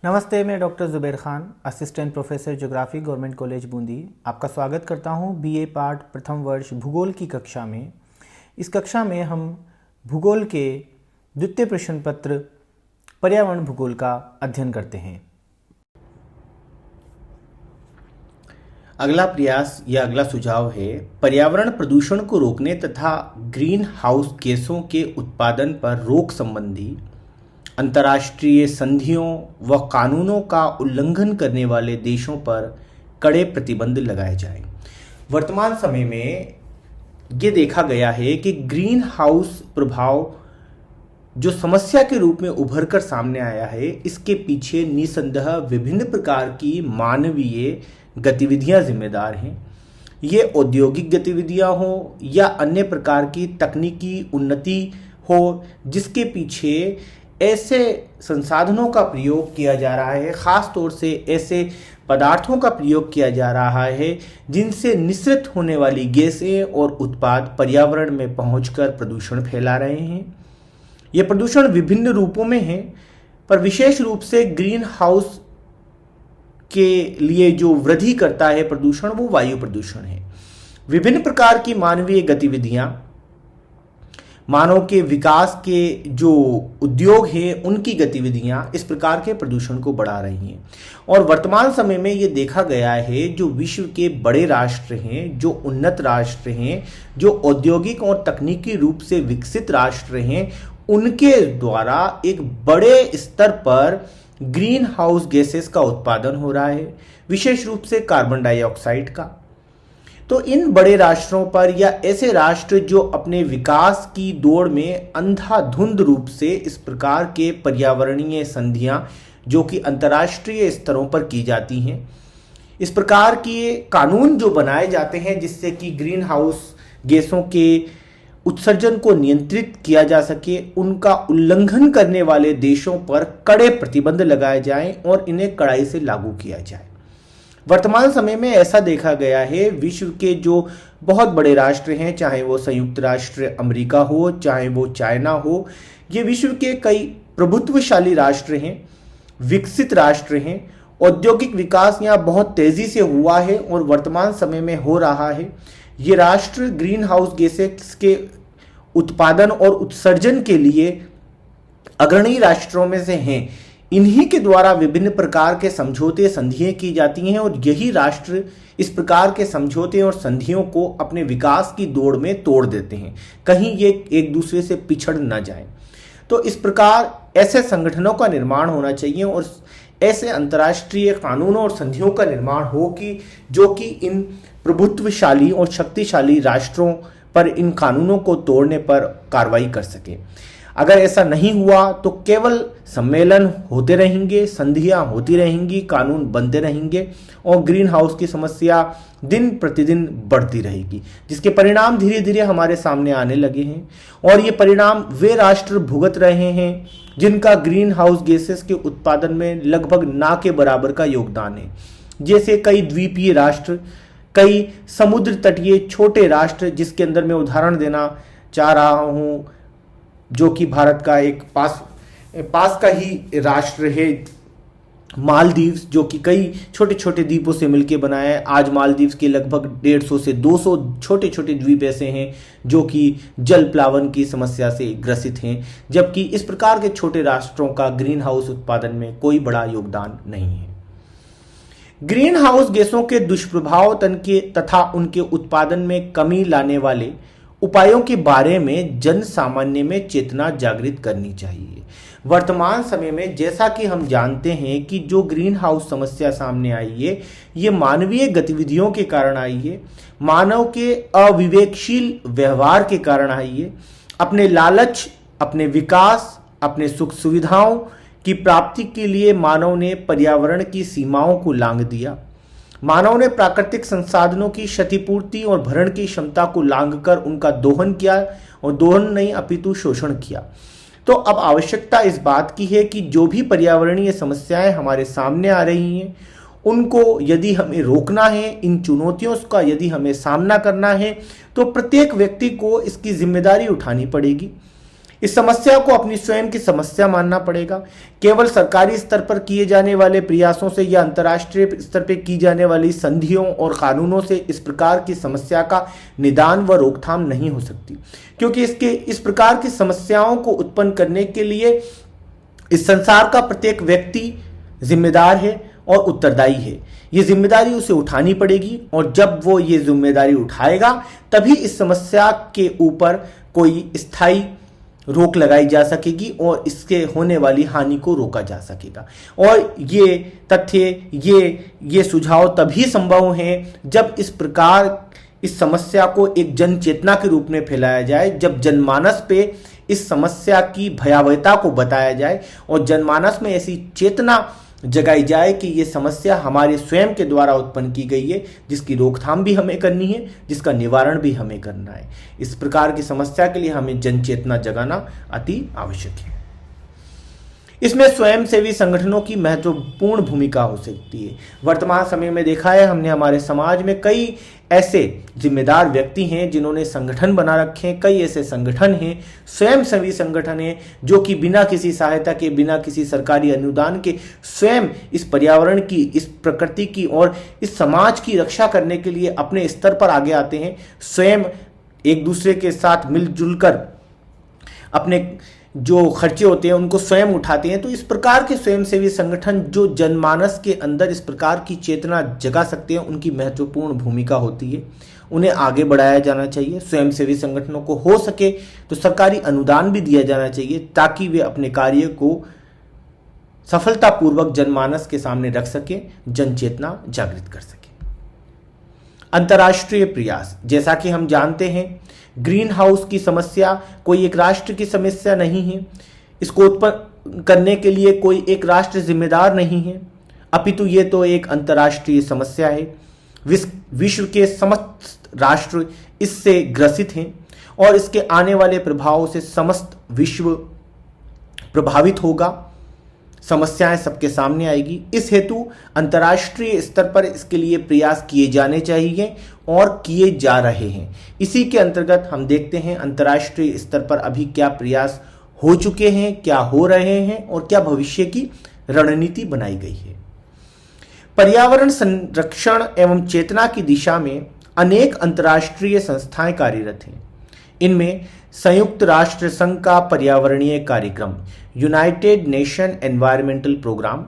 नमस्ते, मैं doctor Zubair Khan, assistant professor geography, government college Bundi. आपका स्वागत करता हूं बीए पार्ट प्रथम वर्ष भूगोल की कक्षा में। इस कक्षा में हम भूगोल के द्वितीय प्रश्न पत्र पर्यावरण भूगोल का अध्ययन करते हैं। अगला प्रयास या अगला सुझाव है पर्यावरण प्रदूषण को रोकने तथा ग्रीन हाउस गैसों के उत्पादन पर रोक संबंधी अंतर्राष्ट्रीय संधियों व कानूनों का उल्लंघन करने वाले देशों पर कड़े प्रतिबंध लगाए जाएं। वर्तमान समय में ये देखा गया है कि ग्रीन हाउस प्रभाव जो समस्या के रूप में उभर कर सामने आया है, इसके पीछे निसंदेह विभिन्न प्रकार की मानवीय गतिविधियां जिम्मेदार हैं। ये औद्योगिक गतिविधियां हो या अन्य प्रकार की तकनीकी उन्नति हो, जिसके पीछे ऐसे संसाधनों का प्रयोग किया जा रहा है, ख़ास तौर से ऐसे पदार्थों का प्रयोग किया जा रहा है जिनसे निःसृत होने वाली गैसें और उत्पाद पर्यावरण में पहुंचकर प्रदूषण फैला रहे हैं। ये प्रदूषण विभिन्न रूपों में है, पर विशेष रूप से ग्रीन हाउस के लिए जो वृद्धि करता है प्रदूषण, वो वायु प्रदूषण है। विभिन्न प्रकार की मानवीय गतिविधियां, मानव के विकास के जो उद्योग हैं, उनकी गतिविधियां इस प्रकार के प्रदूषण को बढ़ा रही हैं। और वर्तमान समय में ये देखा गया है, जो विश्व के बड़े राष्ट्र हैं, जो उन्नत राष्ट्र हैं, जो औद्योगिक और तकनीकी रूप से विकसित राष्ट्र हैं, उनके द्वारा एक बड़े स्तर पर ग्रीन हाउस गैसेस का उत्पादन हो रहा है, विशेष रूप से कार्बन डाइऑक्साइड का। तो इन बड़े राष्ट्रों पर या ऐसे राष्ट्र जो अपने विकास की दौड़ में अंधाधुंध रूप से इस प्रकार के पर्यावरणीय संधियां जो कि अंतर्राष्ट्रीय स्तरों पर की जाती हैं, इस प्रकार के कानून जो बनाए जाते हैं जिससे कि ग्रीन हाउस गैसों के उत्सर्जन को नियंत्रित किया जा सके, उनका उल्लंघन करने वाले देशों पर कड़े प्रतिबंध लगाए जाएं और इन्हें कड़ाई से लागू किया जाए। वर्तमान समय में ऐसा देखा गया है, विश्व के जो बहुत बड़े राष्ट्र हैं, चाहे वो संयुक्त राष्ट्र अमेरिका हो, चाहे वो चाइना हो, ये विश्व के कई प्रभुत्वशाली राष्ट्र हैं, विकसित राष्ट्र हैं। औद्योगिक विकास यहाँ बहुत तेजी से हुआ है और वर्तमान समय में हो रहा है। ये राष्ट्र ग्रीन हाउस गैसेस के उत्पादन और उत्सर्जन के लिए अग्रणी राष्ट्रों में से हैं। इन्हीं के द्वारा विभिन्न प्रकार के समझौते संधियां की जाती हैं और यही राष्ट्र इस प्रकार के समझौते और संधियों को अपने विकास की दौड़ में तोड़ देते हैं, कहीं ये एक दूसरे से पिछड़ न जाएं। तो इस प्रकार ऐसे संगठनों का निर्माण होना चाहिए और ऐसे अंतर्राष्ट्रीय कानूनों और संधियों का निर्माण हो कि जो कि इन प्रभुत्वशाली और शक्तिशाली राष्ट्रों पर इन कानूनों को तोड़ने पर कार्रवाई कर सके। अगर ऐसा नहीं हुआ तो केवल सम्मेलन होते रहेंगे, संधियां होती रहेंगी, कानून बनते रहेंगे और ग्रीन हाउस की समस्या दिन प्रतिदिन बढ़ती रहेगी, जिसके परिणाम धीरे धीरे हमारे सामने आने लगे हैं। और ये परिणाम वे राष्ट्र भुगत रहे हैं जिनका ग्रीन हाउस गैसेस के उत्पादन में लगभग ना के बराबर का योगदान है, जैसे कई द्वीपीय राष्ट्र, कई समुद्र तटीय छोटे राष्ट्र, जिसके अंदर मैं उदाहरण देना चाह रहा हूं, जो कि भारत का एक पास का ही राष्ट्र है, मालदीव, जो कि कई छोटे छोटे द्वीपों से मिलकर बना है। आज मालदीव के लगभग 150 से 200 छोटे छोटे द्वीप ऐसे हैं जो कि जल प्लावन की समस्या से ग्रसित हैं, जबकि इस प्रकार के छोटे राष्ट्रों का ग्रीन हाउस उत्पादन में कोई बड़ा योगदान नहीं है। ग्रीन हाउस गैसों के दुष्प्रभाव तथा उनके उत्पादन में कमी लाने वाले उपायों के बारे में जन सामान्य में चेतना जागृत करनी चाहिए। वर्तमान समय में जैसा कि हम जानते हैं कि जो ग्रीन हाउस समस्या सामने आई है, ये मानवीय गतिविधियों के कारण आई है, मानव के अविवेकशील व्यवहार के कारण आई है। अपने लालच, अपने विकास, अपने सुख सुविधाओं की प्राप्ति के लिए मानव ने पर्यावरण की सीमाओं को लांघ दिया। मानव ने प्राकृतिक संसाधनों की क्षतिपूर्ति और भरण की क्षमता को लांघकर उनका दोहन किया, और दोहन नहीं अपितु शोषण किया। तो अब आवश्यकता इस बात की है कि जो भी पर्यावरणीय समस्याएं हमारे सामने आ रही हैं, उनको यदि हमें रोकना है, इन चुनौतियों का यदि हमें सामना करना है, तो प्रत्येक व्यक्ति को इसकी जिम्मेदारी उठानी पड़ेगी। इस समस्या को अपनी स्वयं की समस्या मानना पड़ेगा। केवल सरकारी स्तर पर किए जाने वाले प्रयासों से या अंतर्राष्ट्रीय स्तर पर की जाने वाली संधियों और कानूनों से इस प्रकार की समस्या का निदान व रोकथाम नहीं हो सकती, क्योंकि इस प्रकार की समस्याओं को उत्पन्न करने के लिए इस संसार का प्रत्येक व्यक्ति जिम्मेदार है और उत्तरदायी है। ये जिम्मेदारी उसे उठानी पड़ेगी, और जब वो ये जिम्मेदारी उठाएगा तभी इस समस्या के ऊपर कोई स्थायी रोक लगाई जा सकेगी और इसके होने वाली हानि को रोका जा सकेगा। और ये तथ्य, ये सुझाव तभी संभव हैं जब इस समस्या को एक जन चेतना के रूप में फैलाया जाए, जब जनमानस पे इस समस्या की भयावहता को बताया जाए और जनमानस में ऐसी चेतना जगाई जाए कि ये समस्या हमारे स्वयं के द्वारा उत्पन्न की गई है, जिसकी रोकथाम भी हमें करनी है, जिसका निवारण भी हमें करना है। इस प्रकार की समस्या के लिए हमें जन चेतना जगाना अति आवश्यक है। इसमें स्वयंसेवी संगठनों की महत्वपूर्ण भूमिका हो सकती है। वर्तमान समय में देखा है हमने, हमारे समाज में कई ऐसे जिम्मेदार व्यक्ति हैं जिन्होंने संगठन बना रखे हैं। कई ऐसे संगठन हैं, स्वयंसेवी संगठन हैं, जो कि बिना किसी सहायता के, बिना किसी सरकारी अनुदान के स्वयं इस पर्यावरण की, इस प्रकृति की और इस समाज की रक्षा करने के लिए अपने स्तर पर आगे आते हैं। स्वयं एक दूसरे के साथ मिलजुल कर अपने जो खर्चे होते हैं उनको स्वयं उठाते हैं। तो इस प्रकार के स्वयंसेवी संगठन जो जनमानस के अंदर इस प्रकार की चेतना जगा सकते हैं, उनकी महत्वपूर्ण भूमिका होती है। उन्हें आगे बढ़ाया जाना चाहिए। स्वयंसेवी संगठनों को हो सके तो सरकारी अनुदान भी दिया जाना चाहिए, ताकि वे अपने कार्य को सफलतापूर्वक जनमानस के सामने रख सके, जन चेतना जागृत कर सके। अंतर्राष्ट्रीय प्रयास, जैसा कि हम जानते हैं, ग्रीन हाउस की समस्या कोई एक राष्ट्र की समस्या नहीं है। इसको उत्पन्न करने के लिए कोई एक राष्ट्र जिम्मेदार नहीं है, अपितु ये तो एक अंतर्राष्ट्रीय समस्या है। विश्व के समस्त राष्ट्र इससे ग्रसित हैं और इसके आने वाले प्रभावों से समस्त विश्व प्रभावित होगा। समस्याएं सबके सामने आएगी। इस हेतु अंतर्राष्ट्रीय स्तर पर इसके लिए प्रयास किए जाने चाहिए और किए जा रहे हैं। इसी के अंतर्गत हम देखते हैं अंतर्राष्ट्रीय स्तर पर अभी क्या प्रयास हो चुके हैं, क्या हो रहे हैं और क्या भविष्य की रणनीति बनाई गई है। पर्यावरण संरक्षण एवं चेतना की दिशा में अनेक अंतर्राष्ट्रीय संस्थाएं कार्यरत हैं। इनमें संयुक्त राष्ट्र संघ का पर्यावरणीय कार्यक्रम, यूनाइटेड नेशन एनवायरमेंटल प्रोग्राम,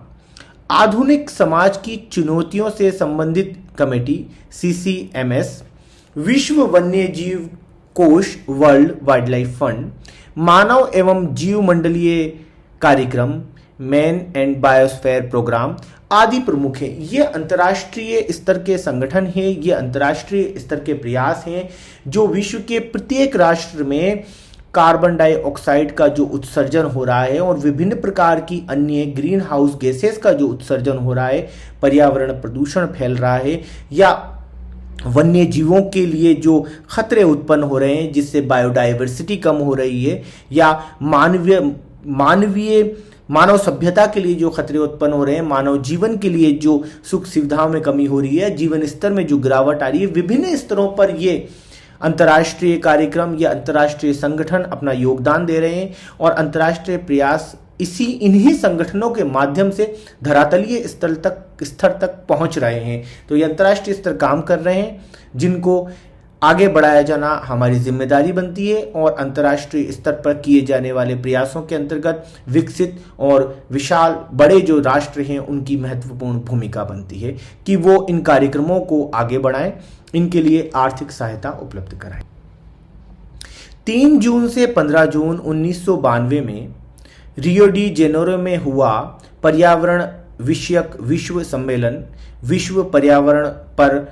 आधुनिक समाज की चुनौतियों से संबंधित कमेटी CCMS, विश्व वन्य जीव कोष वर्ल्ड वाइल्डलाइफ फंड, मानव एवं जीवमंडलीय कार्यक्रम मैन एंड बायोस्फीयर प्रोग्राम आदि प्रमुख हैं। ये अंतर्राष्ट्रीय स्तर के संगठन हैं, ये अंतर्राष्ट्रीय स्तर के प्रयास हैं जो विश्व के प्रत्येक राष्ट्र में कार्बन डाइऑक्साइड का जो उत्सर्जन हो रहा है और विभिन्न प्रकार की अन्य ग्रीन हाउस गैसेस का जो उत्सर्जन हो रहा है, पर्यावरण प्रदूषण फैल रहा है, या वन्य जीवों के लिए जो खतरे उत्पन्न हो रहे हैं जिससे बायोडाइवर्सिटी कम हो रही है, या मानव सभ्यता के लिए जो खतरे उत्पन्न हो रहे हैं, मानव जीवन के लिए जो सुख सुविधाओं में कमी हो रही है, जीवन स्तर में जो गिरावट आ रही है, विभिन्न स्तरों पर ये अंतर्राष्ट्रीय कार्यक्रम या अंतर्राष्ट्रीय संगठन अपना योगदान दे रहे हैं और अंतर्राष्ट्रीय प्रयास इन्हीं संगठनों के माध्यम से धरातलीय स्तर तक पहुंच रहे हैं। तो ये अंतर्राष्ट्रीय स्तर काम कर रहे हैं जिनको आगे बढ़ाया जाना हमारी जिम्मेदारी बनती है और अंतर्राष्ट्रीय स्तर पर किए जाने वाले प्रयासों के अंतर्गत विकसित और विशाल बड़े जो राष्ट्र हैं उनकी महत्वपूर्ण भूमिका बनती है कि वो इन कार्यक्रमों को आगे बढ़ाएं, इनके लिए आर्थिक सहायता उपलब्ध कराएं। 3 जून से 15 जून 1992 में रियो डी जेनेरो में हुआ पर्यावरण विषयक विश्व सम्मेलन विश्व पर्यावरण पर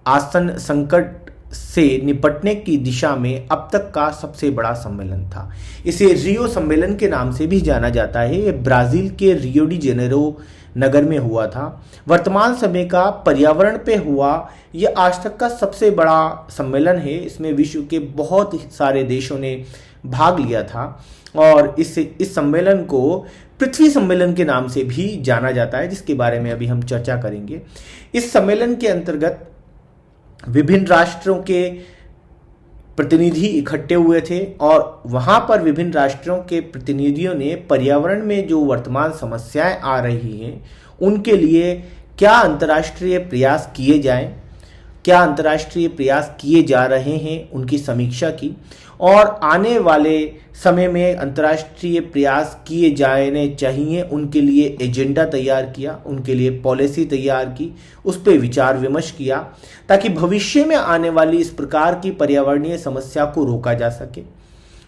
आसन संकट से निपटने की दिशा में अब तक का सबसे बड़ा सम्मेलन था। इसे रियो सम्मेलन के नाम से भी जाना जाता है। ये ब्राजील के रियो डी जेनेरो नगर में हुआ था। वर्तमान समय का पर्यावरण पे हुआ यह आज तक का सबसे बड़ा सम्मेलन है। इसमें विश्व के बहुत सारे देशों ने भाग लिया था और इस सम्मेलन को पृथ्वी सम्मेलन के नाम से भी जाना जाता है, जिसके बारे में अभी हम चर्चा करेंगे। इस सम्मेलन के अंतर्गत विभिन्न राष्ट्रों के प्रतिनिधि इकट्ठे हुए थे और वहां पर विभिन्न राष्ट्रों के प्रतिनिधियों ने पर्यावरण में जो वर्तमान समस्याएं आ रही हैं उनके लिए क्या अंतर्राष्ट्रीय प्रयास किए जाएं, क्या अंतर्राष्ट्रीय प्रयास किए जा रहे हैं उनकी समीक्षा की और आने वाले समय में अंतर्राष्ट्रीय प्रयास किए जाने चाहिए उनके लिए एजेंडा तैयार किया, उनके लिए पॉलिसी तैयार की, उस पर विचार विमर्श किया ताकि भविष्य में आने वाली इस प्रकार की पर्यावरणीय समस्या को रोका जा सके,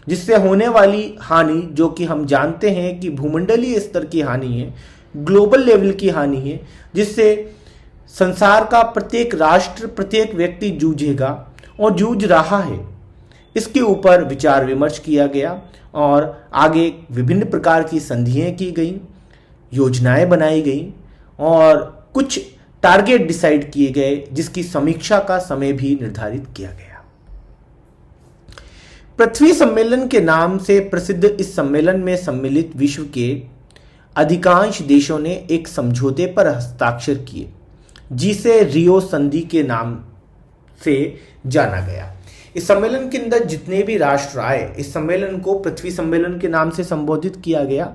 जिससे होने वाली हानि जो कि हम जानते हैं कि भूमंडलीय स्तर की हानि है, ग्लोबल लेवल की हानि है, जिससे संसार का प्रत्येक राष्ट्र प्रत्येक व्यक्ति जूझेगा और जूझ रहा है। इसके ऊपर विचार विमर्श किया गया और आगे विभिन्न प्रकार की संधियां की गई, योजनाएं बनाई गई और कुछ टारगेट डिसाइड किए गए जिसकी समीक्षा का समय भी निर्धारित किया गया। पृथ्वी सम्मेलन के नाम से प्रसिद्ध इस सम्मेलन में सम्मिलित विश्व के अधिकांश देशों ने एक समझौते पर हस्ताक्षर किए जिसे रियो संधि के नाम से जाना गया। इस सम्मेलन के अंदर जितने भी राष्ट्र आए, इस सम्मेलन को पृथ्वी सम्मेलन के नाम से संबोधित किया गया।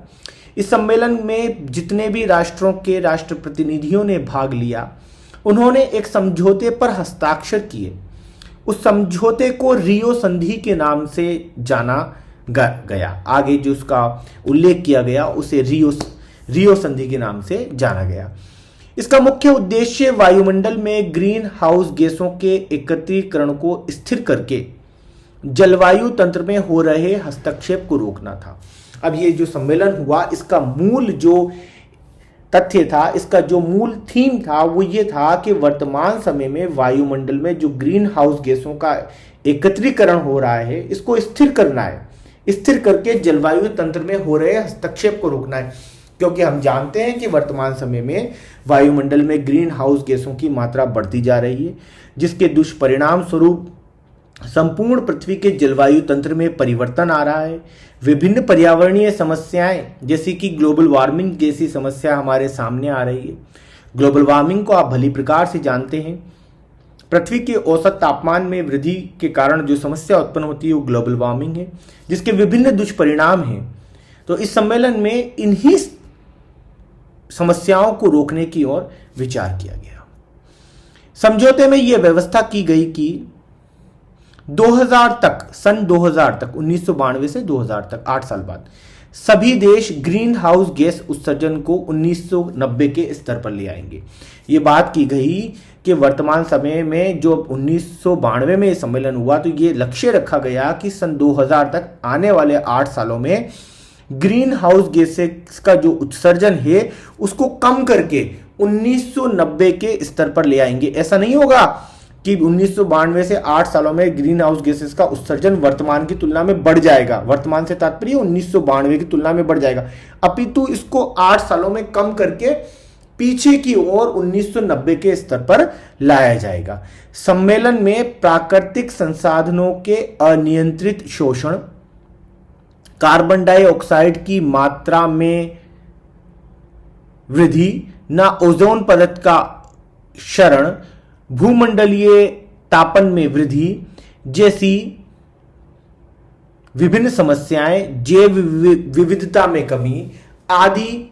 इस सम्मेलन में जितने भी राष्ट्रों के राष्ट्र प्रतिनिधियों ने भाग लिया, उन्होंने एक समझौते पर हस्ताक्षर किए। उस समझौते को रियो संधि के नाम से जाना गया। आगे जो उसका उल्लेख किया गया उसे रियो संधि के नाम से जाना गया। इसका मुख्य उद्देश्य वायुमंडल में ग्रीन हाउस गैसों के एकत्रीकरण को स्थिर करके जलवायु तंत्र में हो रहे हस्तक्षेप को रोकना था। अब ये जो सम्मेलन हुआ, इसका मूल जो तथ्य था, इसका जो मूल थीम था वो ये था कि वर्तमान समय में वायुमंडल में जो ग्रीन हाउस गैसों का एकत्रीकरण हो रहा है इसको स्थिर करना है, स्थिर करके जलवायु तंत्र में हो रहे हस्तक्षेप को रोकना है। क्योंकि हम जानते हैं कि वर्तमान समय में वायुमंडल में ग्रीन हाउस गैसों की मात्रा बढ़ती जा रही है, जिसके दुष्परिणाम स्वरूप संपूर्ण पृथ्वी के जलवायु तंत्र में परिवर्तन आ रहा है। विभिन्न पर्यावरणीय समस्याएं जैसे कि ग्लोबल वार्मिंग जैसी समस्या हमारे सामने आ रही है। ग्लोबल वार्मिंग को आप भली प्रकार से जानते हैं। पृथ्वी के औसत तापमान में वृद्धि के कारण जो समस्या उत्पन्न होती है वो ग्लोबल वार्मिंग है, जिसके विभिन्न दुष्परिणाम हैं। तो इस सम्मेलन में इन्हीं समस्याओं को रोकने की ओर विचार किया गया। समझौते में यह व्यवस्था की गई कि 2000 तक, सन 2000 तक, 1992 से 2000 तक, 8 साल बाद, सभी देश ग्रीन हाउस गैस उत्सर्जन को 1990 के स्तर पर ले आएंगे। ये बात की गई कि वर्तमान समय में जो 1992 में सम्मेलन हुआ तो ये लक्ष्य रखा गया कि सन 2000 तक आने वाले 8 सालों में ग्रीन हाउस गैसेस का जो उत्सर्जन है उसको कम करके 1990 के स्तर पर ले आएंगे। ऐसा नहीं होगा कि 1992 से 8 सालों में ग्रीन हाउस गैसेस का उत्सर्जन वर्तमान की तुलना में बढ़ जाएगा। वर्तमान से तात्पर्य 1992 की तुलना में बढ़ जाएगा, अपितु इसको 8 सालों में कम करके पीछे की ओर 1990 के स्तर पर लाया जाएगा। सम्मेलन में प्राकृतिक संसाधनों के अनियंत्रित शोषण, कार्बन डाइऑक्साइड की मात्रा में वृद्धि, न ओजोन परत का क्षरण, भूमंडलीय तापन में वृद्धि जैसी विभिन्न समस्याएं, जैव विविधता में कमी आदि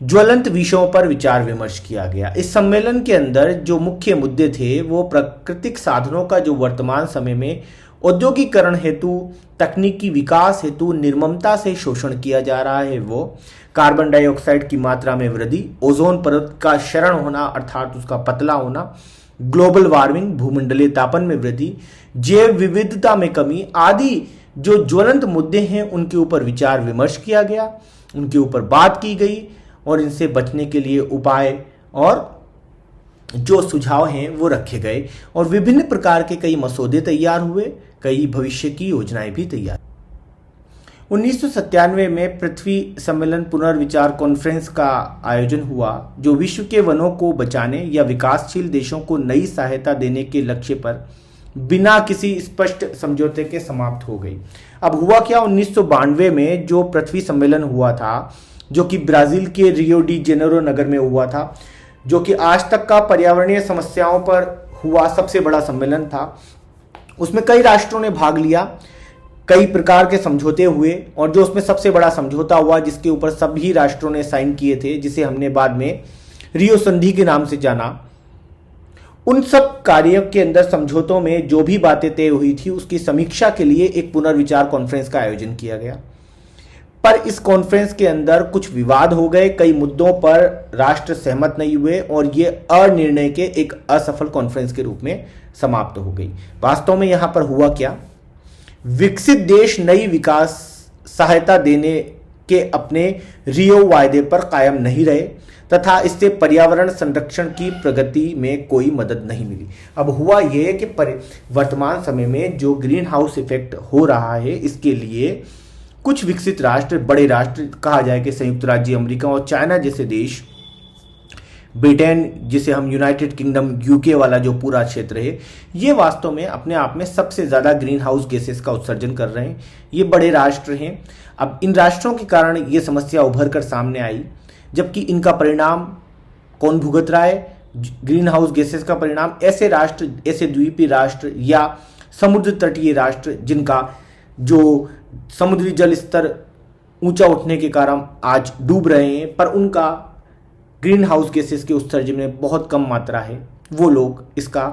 ज्वलंत विषयों पर विचार विमर्श किया गया। इस सम्मेलन के अंदर जो मुख्य मुद्दे थे वो प्राकृतिक साधनों का जो वर्तमान समय में औद्योगिकरण हेतु, तकनीकी विकास हेतु निर्ममता से शोषण किया जा रहा है, वो कार्बन डाइऑक्साइड की मात्रा में वृद्धि, ओजोन परत का क्षरण होना अर्थात उसका पतला होना, ग्लोबल वार्मिंग भूमंडलीय तापन में वृद्धि, जैव विविधता में कमी आदि जो ज्वलंत मुद्दे हैं उनके ऊपर विचार विमर्श किया गया, उनके ऊपर बात की गई और इनसे बचने के लिए उपाय और जो सुझाव हैं वो रखे गए और विभिन्न प्रकार के कई मसौदे तैयार हुए, कई भविष्य की योजनाएं भी तैयार। 1997 में पृथ्वी सम्मेलन पुनर्विचार कॉन्फ्रेंस का आयोजन हुआ जो विश्व के वनों को बचाने या विकासशील देशों को नई सहायता देने के लक्ष्य पर बिना किसी स्पष्ट समझौते के समाप्त हो गई। अब हुआ क्या, 1992 में जो पृथ्वी सम्मेलन हुआ था जो कि ब्राजील के रियो डी जेनेरो नगर में हुआ था, जो कि आज तक का पर्यावरणीय समस्याओं पर हुआ सबसे बड़ा सम्मेलन था, उसमें कई राष्ट्रों ने भाग लिया, कई प्रकार के समझौते हुए, और जो उसमें सबसे बड़ा समझौता हुआ जिसके ऊपर सभी राष्ट्रों ने साइन किए थे, जिसे हमने बाद में रियो संधि के नाम से जाना, उन सब कार्यों के अंदर समझौतों में जो भी बातें तय हुई थी उसकी समीक्षा के लिए एक पुनर्विचार कॉन्फ्रेंस का आयोजन किया गया। पर इस कॉन्फ्रेंस के अंदर कुछ विवाद हो गए, कई मुद्दों पर राष्ट्र सहमत नहीं हुए और ये अनिर्णय के एक असफल कॉन्फ्रेंस के रूप में समाप्त हो गई। वास्तव में यहां पर हुआ क्या? विकसित देश नई विकास सहायता देने के अपने रियो वायदे पर कायम नहीं रहे तथा इससे पर्यावरण संरक्षण की प्रगति में कोई मदद नहीं मिली। अब हुआ यह कि वर्तमान समय में जो ग्रीन हाउस इफेक्ट हो रहा है, इसके लिए कुछ विकसित राष्ट्र, बड़े राष्ट्र कहा जाए कि संयुक्त राज्य अमेरिका और चाइना जैसे देश, ब्रिटेन जिसे हम यूनाइटेड किंगडम, यूके वाला जो पूरा क्षेत्र है, ये वास्तव में अपने आप में सबसे ज़्यादा ग्रीन हाउस गैसेस का उत्सर्जन कर रहे हैं। ये बड़े राष्ट्र हैं। अब इन राष्ट्रों के कारण ये समस्या उभर कर सामने आई, जबकि इनका परिणाम कौन भुगत रहा है? ग्रीन हाउस गैसेस का परिणाम ऐसे राष्ट्र, ऐसे द्वीपीय राष्ट्र या समुद्र तटीय राष्ट्र जिनका जो समुद्री जल स्तर ऊंचा उठने के कारण आज डूब रहे हैं, पर उनका ग्रीन हाउस गैसेस के उत्सर्जन में बहुत कम मात्रा है, वो लोग इसका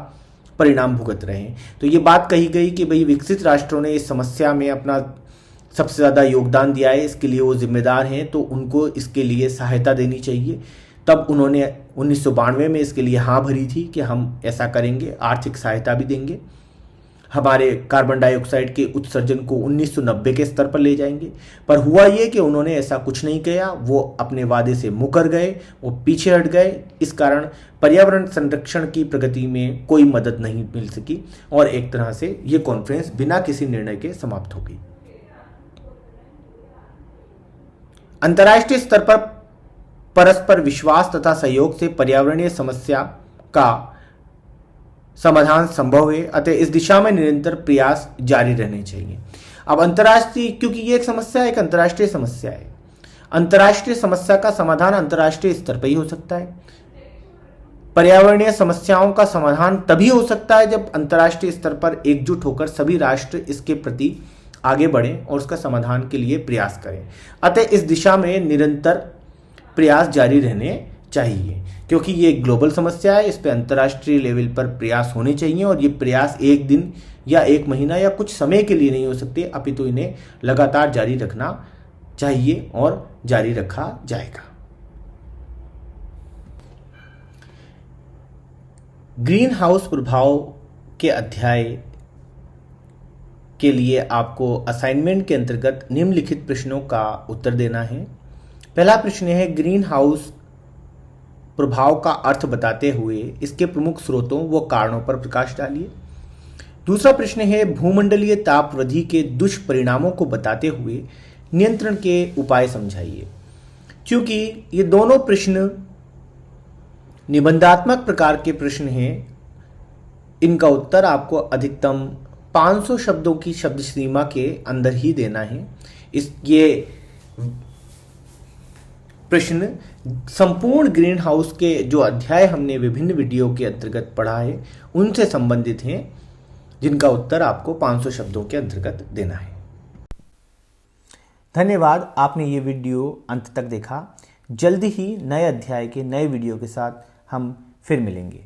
परिणाम भुगत रहे हैं। तो ये बात कही गई कि भाई विकसित राष्ट्रों ने इस समस्या में अपना सबसे ज़्यादा योगदान दिया है, इसके लिए वो जिम्मेदार हैं, तो उनको इसके लिए सहायता देनी चाहिए। तब उन्होंने 1992 में इसके लिए हाँ भरी थी कि हम ऐसा करेंगे, आर्थिक सहायता भी देंगे, हमारे कार्बन डाइऑक्साइड के उत्सर्जन को 1990 के स्तर पर ले जाएंगे। पर हुआ ये कि उन्होंने ऐसा कुछ नहीं किया, वो अपने वादे से मुकर गए, वो पीछे हट गए। इस कारण पर्यावरण संरक्षण की प्रगति में कोई मदद नहीं मिल सकी और एक तरह से ये कॉन्फ्रेंस बिना किसी निर्णय के समाप्त हो गई। अंतर्राष्ट्रीय स्तर पर परस्पर विश्वास तथा सहयोग से पर्यावरणीय समस्या का समाधान संभव है, अतः इस दिशा में निरंतर प्रयास जारी रहने चाहिए। अब अंतर्राष्ट्रीय, क्योंकि ये एक समस्या एक अंतर्राष्ट्रीय समस्या है, अंतर्राष्ट्रीय समस्या का समाधान अंतर्राष्ट्रीय स्तर पर ही हो सकता है। पर्यावरणीय समस्याओं का समाधान तभी हो सकता है जब अंतर्राष्ट्रीय स्तर पर एकजुट होकर सभी राष्ट्र इसके प्रति आगे बढ़ें और उसका समाधान के लिए प्रयास करें। अतः इस दिशा में निरंतर प्रयास जारी रहने चाहिए, क्योंकि ये एक ग्लोबल समस्या है, इस पर अंतर्राष्ट्रीय लेवल पर प्रयास होने चाहिए और ये प्रयास एक दिन या एक महीना या कुछ समय के लिए नहीं हो सकते, अपितु इन्हें लगातार जारी रखना चाहिए और जारी रखा जाएगा। ग्रीन हाउस प्रभाव के अध्याय के लिए आपको असाइनमेंट के अंतर्गत निम्नलिखित प्रश्नों का उत्तर देना है। पहला प्रश्न है, ग्रीन हाउस प्रभाव का अर्थ बताते हुए इसके प्रमुख स्रोतों व कारणों पर प्रकाश डालिए। दूसरा प्रश्न है, भूमंडलीय ताप वृद्धि के दुष्परिणामों को बताते हुए नियंत्रण के उपाय समझाइए। क्योंकि ये दोनों प्रश्न निबंधात्मक प्रकार के प्रश्न हैं, इनका उत्तर आपको अधिकतम 500 शब्दों की शब्द सीमा के अंदर ही देना है। ये प्रश्न संपूर्ण ग्रीन हाउस के जो अध्याय हमने विभिन्न वीडियो के अंतर्गत पढ़ा है उनसे संबंधित हैं, जिनका उत्तर आपको 500 शब्दों के अंतर्गत देना है। धन्यवाद, आपने ये वीडियो अंत तक देखा। जल्दी ही नए अध्याय के नए वीडियो के साथ हम फिर मिलेंगे।